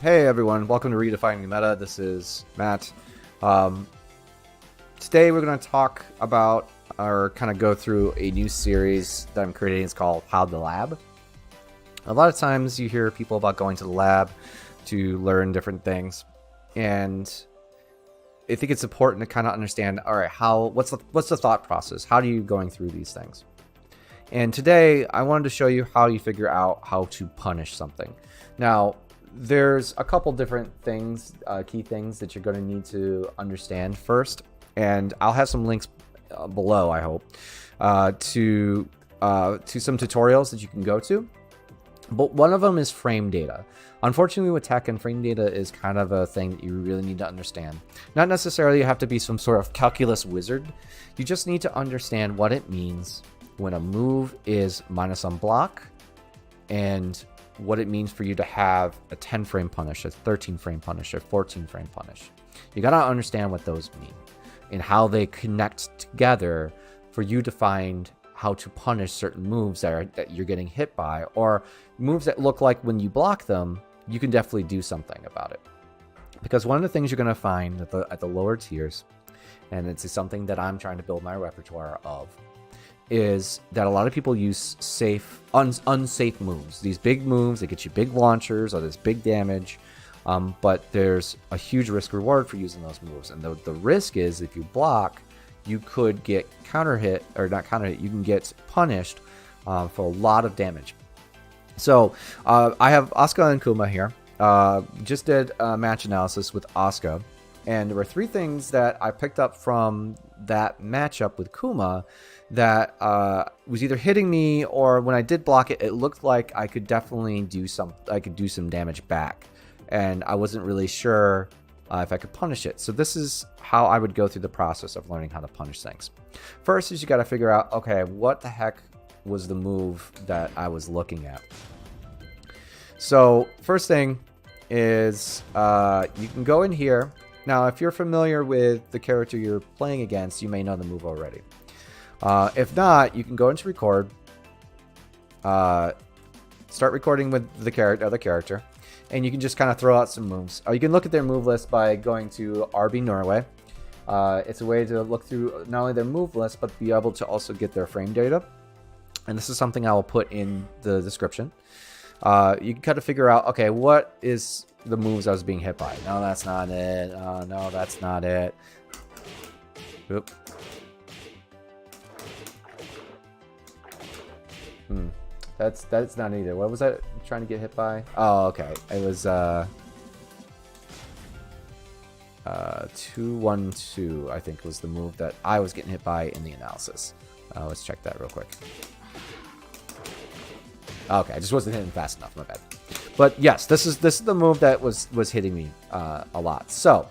Hey everyone, welcome to Redefining the Meta. This is Matt. Today we're going to talk about or kind of go through a new series that I'm creating. It's called How the Lab. A lot of times you hear people about going to the lab to learn different things, and I think it's important to kind of understand, all right, what's the thought process? How are you going through these things? And today I wanted to show you how you figure out how to punish something. Now, there's a couple different things, key things that you're going to need to understand first, and I'll have some links below, I hope, to some tutorials that you can go to. But one of them is frame data. Unfortunately, with tech, and frame data is kind of a thing that you really need to understand. Not necessarily you have to be some sort of calculus wizard. You just need to understand what it means when a move is minus on block, and what it means for you to have a 10 frame punish, a 13 frame punish, a 14 frame punish. You gotta understand what those mean and how they connect together for you to find how to punish certain moves that you're getting hit by, or moves that look like when you block them, you can definitely do something about it. Because one of the things you're gonna find at the lower tiers, and it's something that I'm trying to build my repertoire of, is that a lot of people use unsafe moves. These big moves that get you big launchers or this big damage, but there's a huge risk reward for using those moves. And the risk is if you block, you could get counter hit, or not counter hit, you can get punished for a lot of damage. So I have Asuka and Kuma here. Just did a match analysis with Asuka, and there were three things that I picked up from that matchup with Kuma that was either hitting me, or when I did block it, it looked like I could definitely do some damage back, and I wasn't really sure if I could punish it. So this is how I would go through the process of learning how to punish things. First is you got to figure out, okay, what the heck was the move that I was looking at? So first thing is you can go in here. Now, if you're familiar with the character you're playing against, you may know the move already. If not, you can go into record, start recording with the other character, and you can just kind of throw out some moves. You can look at their move list by going to RB Norway. It's a way to look through not only their move list, but be able to also get their frame data. And this is something I will put in the description. You can kind of figure out, okay, what is the moves I was being hit by? No, that's not it. No, that's not it. Oop. That's not either. What was that trying to get hit by? Oh, okay. It was 2-1-2, I think, was the move that I was getting hit by in the analysis. Let's check that real quick. Okay, I just wasn't hitting fast enough. My bad. But yes, this is the move that was hitting me a lot. So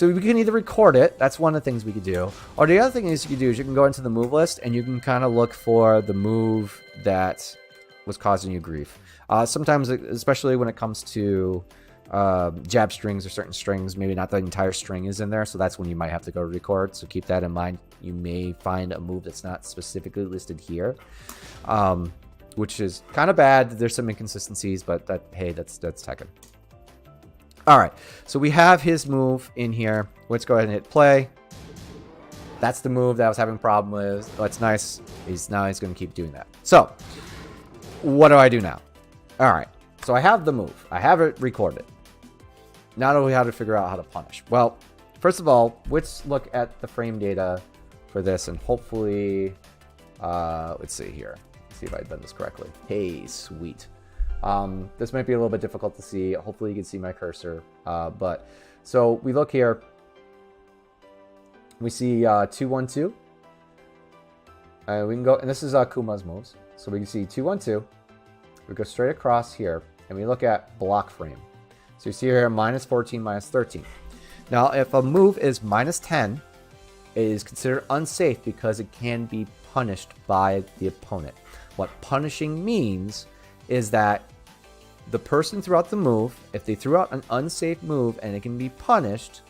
we can either record it. That's one of the things we could do. Or the other thing is you can do is you can go into the move list and you can kind of look for the move that was causing you grief. Sometimes, especially when it comes to jab strings or certain strings, maybe not the entire string is in there. So that's when you might have to go to record. So keep that in mind. You may find a move that's not specifically listed here, which is kind of bad. There's some inconsistencies, but hey, that's Tekken. All right, so we have his move in here. Let's go ahead and hit play. That's the move that I was having a problem with. Oh, it's nice. He's going to keep doing that. So what do I do now? All right, so I have the move. I have it recorded. Now do we have to figure out how to punish? Well, first of all, let's look at the frame data for this, and hopefully, let's see here. Let's see if I've done this correctly. Hey, sweet. This might be a little bit difficult to see. Hopefully you can see my cursor. But so we look here. We see 2-1-2. We can go, and this is Kuma's moves. So we can see 2-1-2. We go straight across here, and we look at block frame. So you see here -14, -13. Now, if a move is -10, it is considered unsafe because it can be punished by the opponent. What punishing means is that the person threw out the move. If they threw out an unsafe move and it can be punished,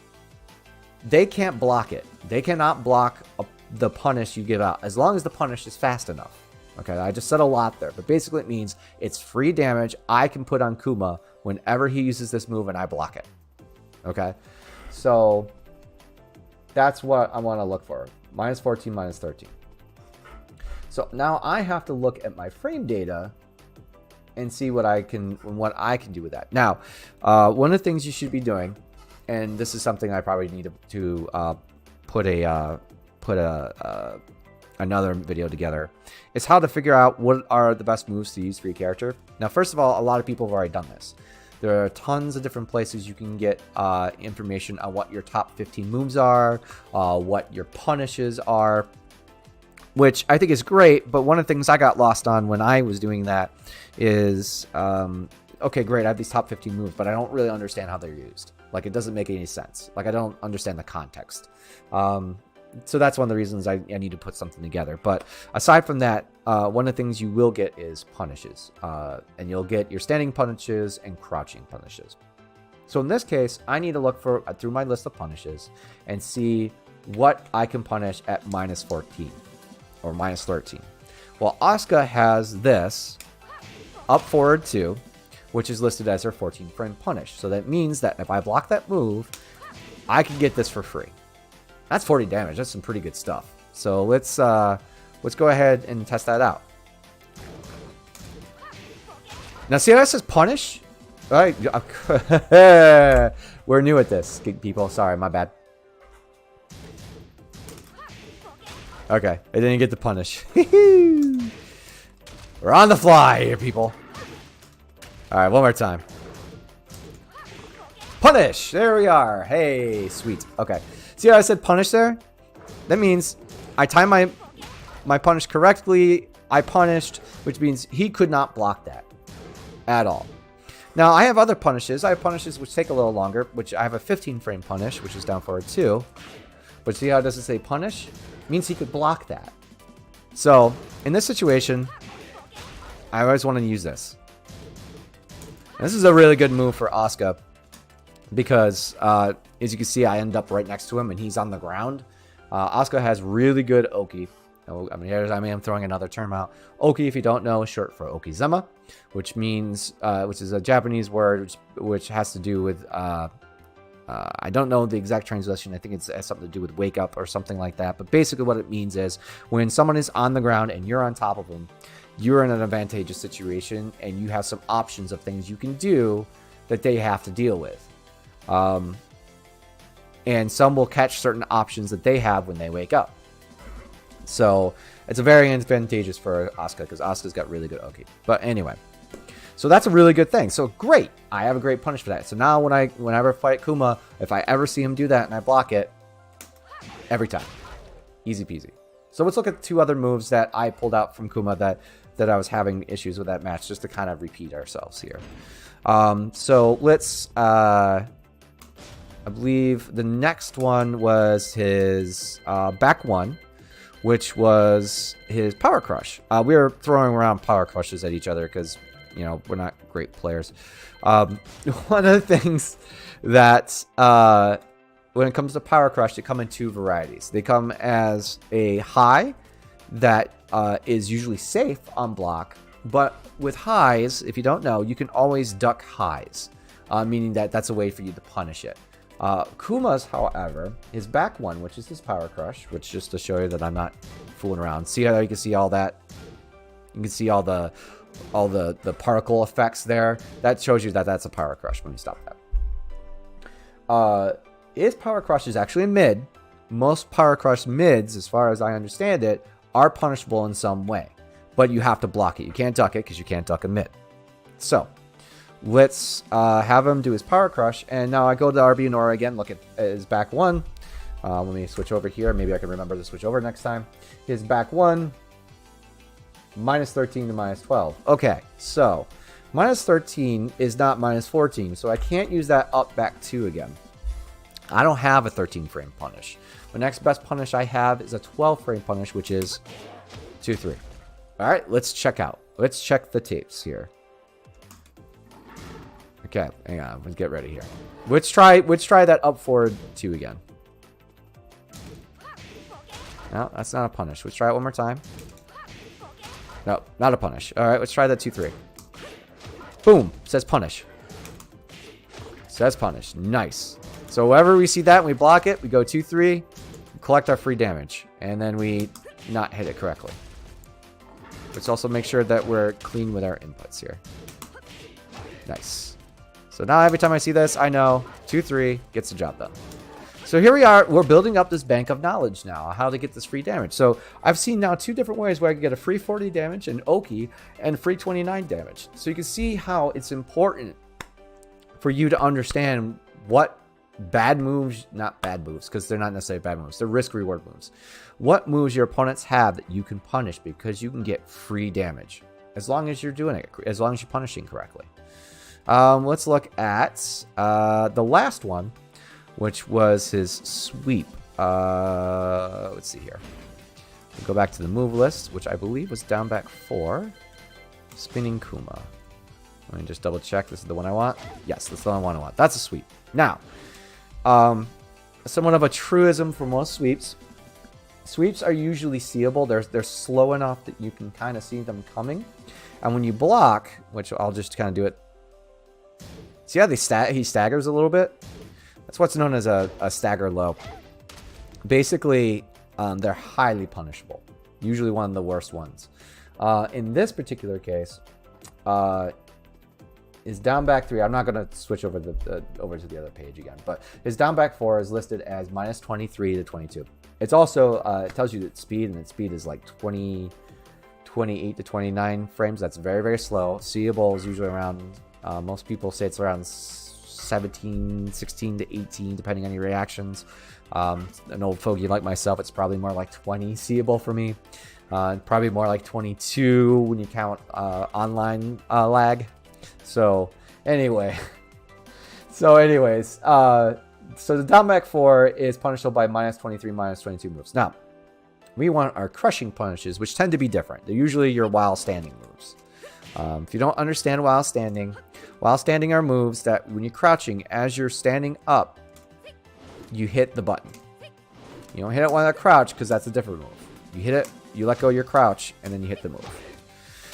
they can't block it. They cannot block the punish you give out as long as the punish is fast enough. Okay, I just said a lot there, but basically it means it's free damage I can put on Kuma whenever he uses this move and I block it. Okay, so that's what I want to look for. Minus 14, minus 13. So now I have to look at my frame data and see what I can do with that. Now, one of the things you should be doing, and this is something I probably need to put another video together, is how to figure out what are the best moves to use for your character. Now, first of all, a lot of people have already done this. There are tons of different places you can get information on what your top 15 moves are, what your punishes are, which I think is great. But one of the things I got lost on when I was doing that is, okay, great, I have these top 15 moves, but I don't really understand how they're used. Like, it doesn't make any sense. Like, I don't understand the context. So that's one of the reasons I need to put something together. But aside from that, one of the things you will get is punishes. And you'll get your standing punishes and crouching punishes. So in this case, I need to look through my list of punishes and see what I can punish at minus 14 or minus 13. Well, Asuka has this up forward 2, which is listed as her 14 frame punish. So that means that if I block that move, I can get this for free. That's 40 damage. That's some pretty good stuff. So let's go ahead and test that out. Now, see how that says punish? All right. We're new at this, people. Sorry, my bad. Okay, I didn't get the punish. We're on the fly here, people. All right, one more time. Punish. There we are. Hey, sweet. Okay. See how I said punish there? That means I timed my punish correctly. I punished, which means he could not block that at all. Now, I have other punishes. I have punishes which take a little longer, which I have a 15 frame punish, which is down forward 2. But see how it doesn't say punish? It means he could block that. So, in this situation, I always want to use this. This is a really good move for Asuka because, as you can see, I end up right next to him and he's on the ground. Asuka has really good Oki. I mean, I am throwing another term out. Oki, if you don't know, is short for Okizeme, which means, which is a Japanese word which has to do with, I don't know the exact translation. I think it has something to do with wake up or something like that. But basically what it means is when someone is on the ground and you're on top of them, you're in an advantageous situation and you have some options of things you can do that they have to deal with. And some will catch certain options that they have when they wake up. So it's a very advantageous for Asuka because Asuka's got really good Oki. But anyway, so that's a really good thing. So great, I have a great punish for that. So now whenever I fight Kuma, if I ever see him do that and I block it, every time, easy peasy. So let's look at 2 other moves that I pulled out from Kuma that I was having issues with that match, just to kind of repeat ourselves here. So let's, I believe the next one was his back one, which was his Power Crush. We were throwing around Power Crushes at each other because, you know, we're not great players. One of the things that, when it comes to Power Crush, they come in 2 varieties. They come as a high that is usually safe on block, but with highs, if you don't know, you can always duck highs, meaning that that's a way for you to punish it. Kuma's, however, his back one, which is his Power Crush, which just to show you that I'm not fooling around. See how you can see all that? You can see all the particle effects there. That shows you that that's a Power Crush when you stop that. His Power Crush is actually a mid. Most Power Crush mids, as far as I understand it, are punishable in some way. But you have to block it. You can't duck it because you can't duck a mid. So, let's have him do his Power Crush. And now I go to RB Nora again. Look at his back one. Let me switch over here. Maybe I can remember to switch over next time. His back one, minus 13 to minus 12. Okay, so minus 13 is not minus 14. So I can't use that up back 2 again. I don't have a 13 frame punish. The next best punish I have is a 12 frame punish, which is 2-3. All right, let's check out. Let's check the tapes here. Okay, hang on. Let's get ready here. Let's try that up forward 2 again. No, that's not a punish. Let's try it one more time. No, not a punish. All right, let's try that 2-3. Boom, says punish. Says punish. Nice. So whenever we see that and we block it, we go 2-3, collect our free damage, and then we not hit it correctly. Let's also make sure that we're clean with our inputs here. Nice. So now every time I see this, I know 2-3 gets the job done. So here we are. We're building up this bank of knowledge now, how to get this free damage. So I've seen now 2 different ways where I can get a free 40 damage, an Oki, and free 29 damage. So you can see how it's important for you to understand what bad moves, not bad moves, because they're not necessarily bad moves, they're risk-reward moves. What moves your opponents have that you can punish because you can get free damage, as long as you're doing it, as long as you're punishing correctly. Let's look at the last one, which was his sweep. Let's see here. We'll go back to the move list, which I believe was down back 4. Spinning Kuma. Let me just double check. This is the one I want. Yes, that's the one I want. That's a sweep. Now, somewhat of a truism for most sweeps. Sweeps are usually seeable. They're slow enough that you can kind of see them coming. And when you block, which I'll just kind of do it. See how he staggers a little bit? That's what's known as a stagger low. Basically, they're highly punishable. Usually one of the worst ones. In this particular case, his down back 3, I'm not going to switch over over to the other page again, but his down back 4 is listed as minus 23 to 22. It's also, it tells you that speed, and its speed is like 28 to 29 frames. That's very, very slow. Seeable is usually around, most people say it's around 17, 16 to 18, depending on your reactions. An old fogey like myself, it's probably more like 20 seeable for me. Probably more like 22 when you count online lag. So anyway, so the down back 4 is punishable by minus 23, minus 22 moves. Now, we want our crushing punishes, which tend to be different. They're usually your while standing moves. If you don't understand while standing are moves that when you're crouching, as you're standing up, you hit the button. You don't hit it while you crouch because that's a different move. You hit it, you let go of your crouch, and then you hit the move.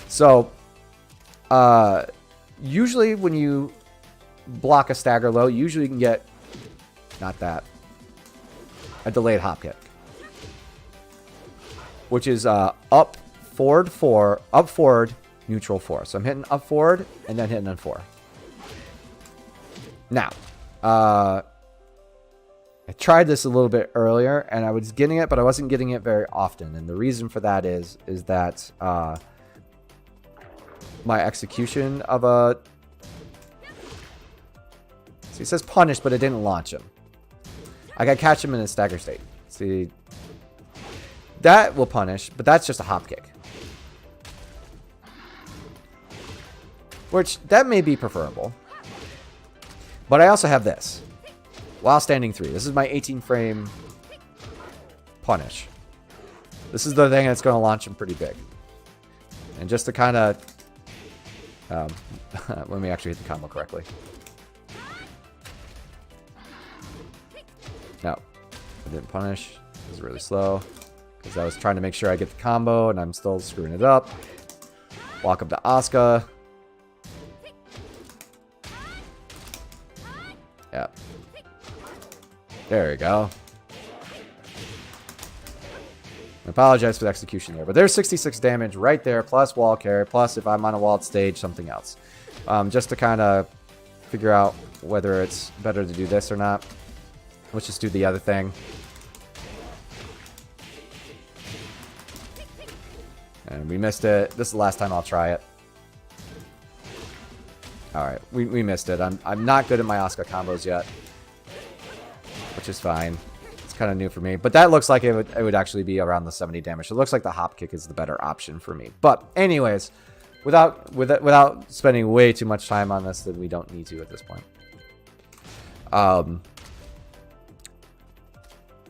So, usually when you block a stagger low, usually you can get, not that, a delayed hop kick. Which is up forward 4, up forward, neutral 4. So I'm hitting up forward and then hitting on 4. Now, I tried this a little bit earlier and I was getting it, but I wasn't getting it very often. And the reason for that is that my execution of a... See, it says punish, but it didn't launch him. I gotta catch him in a stagger state. See, that will punish, but that's just a hop kick. Which, that may be preferable. But I also have this. While standing 3. This is my 18 frame punish. This is the thing that's going to launch him pretty big. And just to kind of... let me actually hit the combo correctly. No. I didn't punish. It was really slow. Because I was trying to make sure I get the combo, and I'm still screwing it up. Walk up to Asuka. Yeah. There we go. I apologize for the execution there, but there's 66 damage right there, plus wall carry, plus if I'm on a walled stage, something else. Just to kind of figure out whether it's better to do this or not. Let's just do the other thing. And we missed it. This is the last time I'll try it. Alright, we missed it. I'm not good at my Asuka combos yet. Which is fine. It's kind of new for me. But that looks like it would actually be around the 70 damage. It looks like the hop kick is the better option for me. But anyways, without spending way too much time on this, that we don't need to at this point.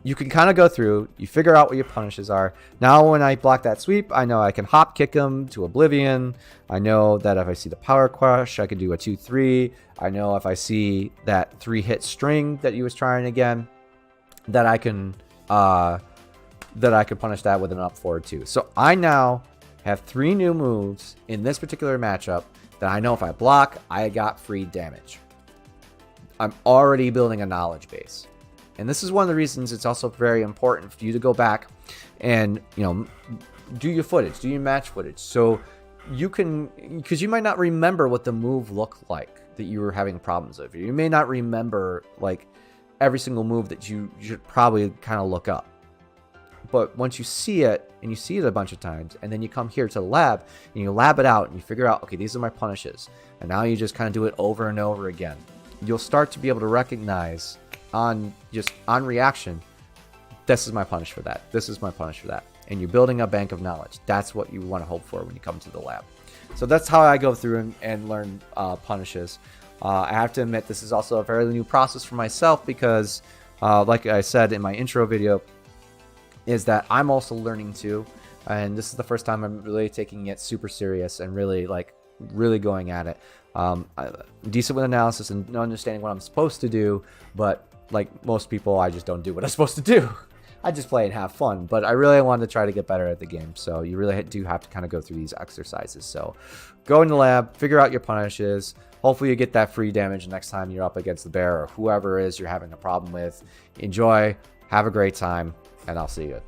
You can kind of go through, you figure out what your punishes are. Now when I block that sweep, I know I can hop kick him to oblivion. I know that if I see the power crush, I can do a 2-3. I know if I see that 3-hit string that he was trying again, that I can punish that with an up forward too. So I now have 3 new moves in this particular matchup that I know if I block, I got free damage. I'm already building a knowledge base. And this is one of the reasons it's also very important for you to go back and, do your footage, do your match footage. So you can, because you might not remember what the move looked like that you were having problems with. You may not remember like every single move that you should probably kind of look up. But once you see it, and you see it a bunch of times, and then you come here to the lab, and you lab it out, and you figure out, okay, these are my punishes. And now you just kind of do it over and over again. You'll start to be able to recognize on reaction, this is my punish for that. This is my punish for that. And you're building a bank of knowledge. That's what you want to hope for when you come to the lab. So that's how I go through and learn punishes. I have to admit, this is also a fairly new process for myself because, like I said in my intro video, is that I'm also learning too, and this is the first time I'm really taking it super serious and really going at it. Decent with analysis and understanding what I'm supposed to do, but like most people, I just don't do what I'm supposed to do. I just play and have fun, but I really want to try to get better at the game, so you really do have to kind of go through these exercises. So go in the lab, figure out your punishes. Hopefully you get that free damage next time you're up against the bear or whoever it is you're having a problem with. Enjoy, have a great time, and I'll see you.